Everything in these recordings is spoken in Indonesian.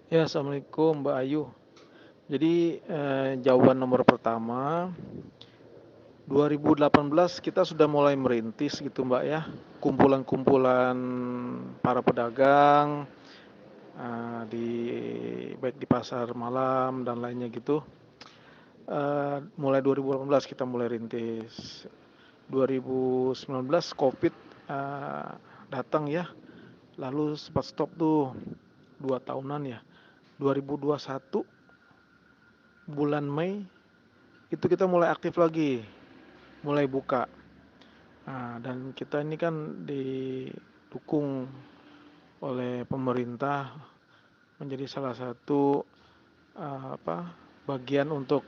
Ya, Assalamualaikum Mbak Ayu. Jadi jawaban nomor pertama, 2018 kita sudah mulai merintis gitu Mbak ya, kumpulan-kumpulan para pedagang di baik di pasar malam dan lainnya gitu. Mulai 2018 kita mulai rintis. 2019 COVID eh, datang ya, lalu sempat stop tuh 2 tahunan ya. 2021 bulan Mei itu kita mulai aktif lagi, mulai buka. Nah, dan kita ini kan didukung oleh pemerintah menjadi salah satu bagian untuk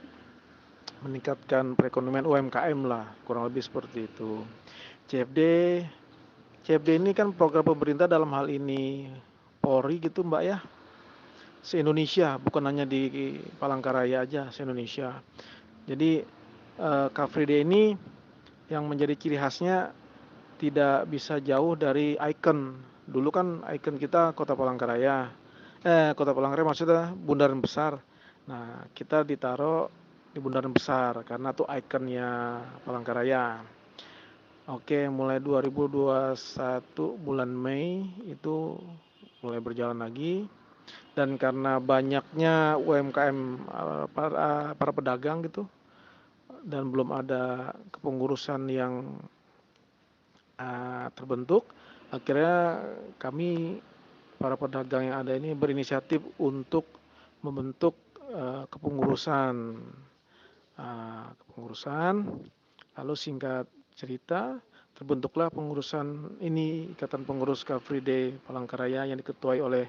meningkatkan perekonomian UMKM lah, kurang lebih seperti itu. CFD, CFD ini kan program pemerintah dalam hal ini Polri gitu Mbak ya, se-Indonesia, bukan hanya di Palangkaraya aja, se-Indonesia. Jadi Car Free Day ini yang menjadi ciri khasnya tidak bisa jauh dari ikon. Dulu kan ikon kita Kota Palangkaraya. Kota Palangkaraya maksudnya Bundaran Besar. Nah, kita ditaruh di Bundaran Besar karena tuh ikonnya Palangkaraya. Oke, mulai 2021 bulan Mei itu mulai berjalan lagi, dan karena banyaknya UMKM, para pedagang gitu, dan belum ada kepengurusan yang terbentuk, akhirnya kami para pedagang yang ada ini berinisiatif untuk membentuk kepengurusan. Kepengurusan, lalu singkat cerita terbentuklah pengurusan ini, Ikatan Pengurus Car Free Day Palangkaraya, yang diketuai oleh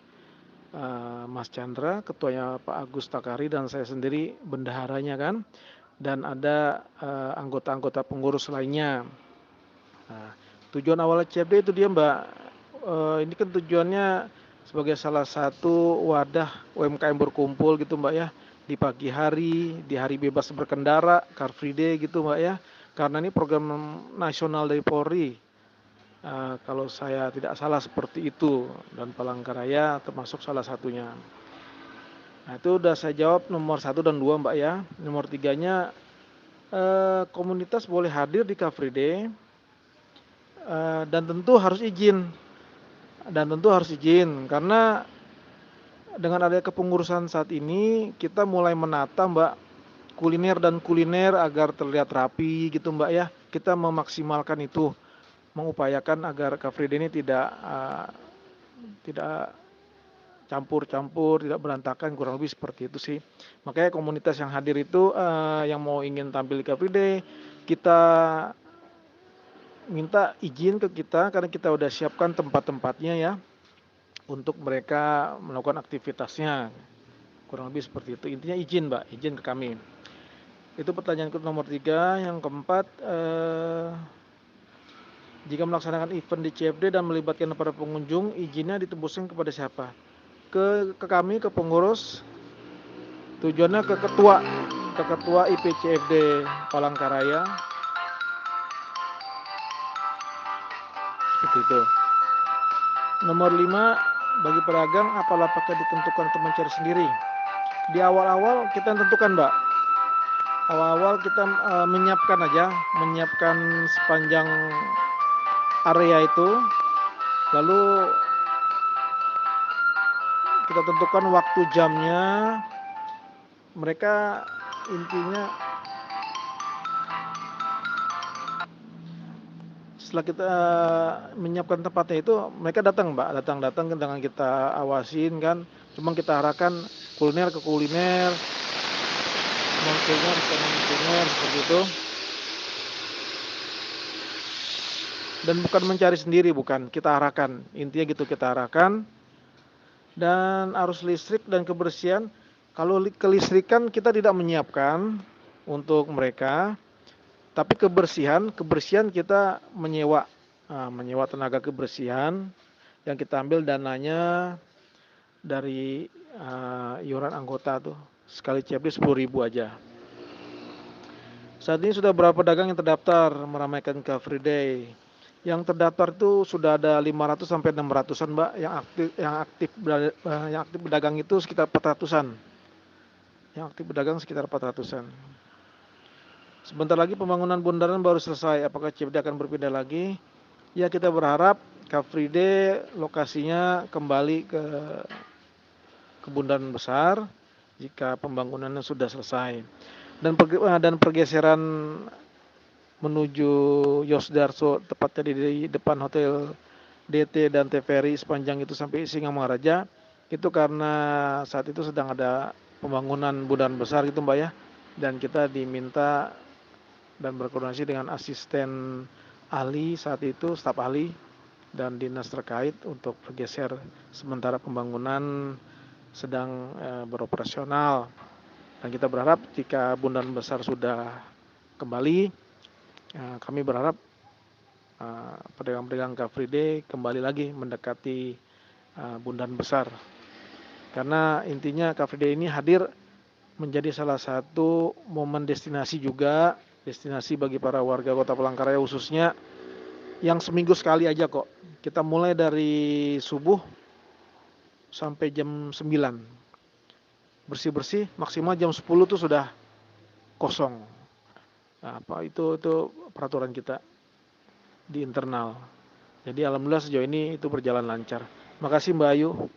Mas Chandra, ketuanya Pak Agus Takari, dan saya sendiri bendaharanya kan, dan ada anggota-anggota pengurus lainnya. Nah, tujuan awalnya CFD itu dia Mbak, ini kan tujuannya sebagai salah satu wadah UMKM berkumpul gitu Mbak ya, di pagi hari, di hari bebas berkendara, Car Free Day gitu Mbak ya, karena ini program nasional dari Polri. Kalau saya tidak salah seperti itu, dan Palangkaraya termasuk salah satunya. Nah, itu udah saya jawab nomor satu dan dua Mbak ya. Nomor tiganya, komunitas boleh hadir di Car Free Day, dan tentu harus izin, karena dengan adanya kepengurusan saat ini kita mulai menata Mbak, kuliner agar terlihat rapi gitu Mbak ya. Kita memaksimalkan itu, mengupayakan agar Car Free Day ini tidak campur-campur, tidak berantakan, kurang lebih seperti itu sih. Makanya komunitas yang hadir itu, yang mau ingin tampil di Car Free Day, kita minta izin ke kita karena kita udah siapkan tempat-tempatnya ya, untuk mereka melakukan aktivitasnya. Kurang lebih seperti itu. Intinya izin Mbak, izin ke kami. Itu pertanyaan nomor tiga. Yang keempat, jika melaksanakan event di CFD dan melibatkan para pengunjung, izinnya ditembuskan kepada siapa? Ke kami, ke pengurus. Tujuannya ke ketua IPCFD Palangkaraya. Seperti itu. Nomor 5, bagi pedagang apalah pakai ditentukan untuk mencari sendiri. Di awal-awal kita tentukan Mbak. Awal-awal kita menyiapkan sepanjang area itu, lalu kita tentukan waktu jamnya. Mereka intinya setelah kita menyiapkan tempatnya itu, mereka datang Mbak, datang dengan kita awasin kan. Cuma kita arahkan kuliner ke kuliner, non kuliner ke non kuliner, seperti itu. Dan bukan mencari sendiri, bukan, kita arahkan, intinya gitu, kita arahkan. Dan arus listrik dan kebersihan, kalau kelistrikan kita tidak menyiapkan untuk mereka, tapi kebersihan kita menyewa. Menyewa tenaga kebersihan, yang kita ambil dananya dari iuran anggota tuh, sekali CFD 10.000 aja. Saat ini sudah berapa pedagang yang terdaftar meramaikan Car Free Day? Yang terdaftar itu sudah ada 500 sampai 600-an, Mbak, yang aktif berdagang itu sekitar 400-an. Yang aktif berdagang sekitar 400-an. Sebentar lagi pembangunan bundaran baru selesai. Apakah CFD akan berpindah lagi? Ya, kita berharap Car Free Day lokasinya kembali ke Bundaran Besar jika pembangunannya sudah selesai. Dan pergeseran menuju Yosdarso, tepatnya di depan Hotel DT dan TVRI sepanjang itu sampai Singamangaraja, itu karena saat itu sedang ada pembangunan bundaran besar gitu, Mbak, ya. Dan kita diminta dan berkoordinasi dengan asisten ahli saat itu, staf ahli dan dinas terkait untuk bergeser sementara pembangunan sedang beroperasional. Dan kita berharap jika bundaran besar sudah kembali, kami berharap pedagang-pedagang Car Free Day kembali lagi mendekati bundaran besar. Karena intinya Car Free Day ini hadir menjadi salah satu momen destinasi juga, destinasi bagi para warga Kota Palangkaraya khususnya, yang seminggu sekali aja kok. Kita mulai dari subuh sampai jam 9. Bersih-bersih maksimal jam 10 tuh sudah kosong. Nah, itu peraturan kita di internal. Jadi alhamdulillah sejauh ini itu berjalan lancar. Makasih Mbak Ayu.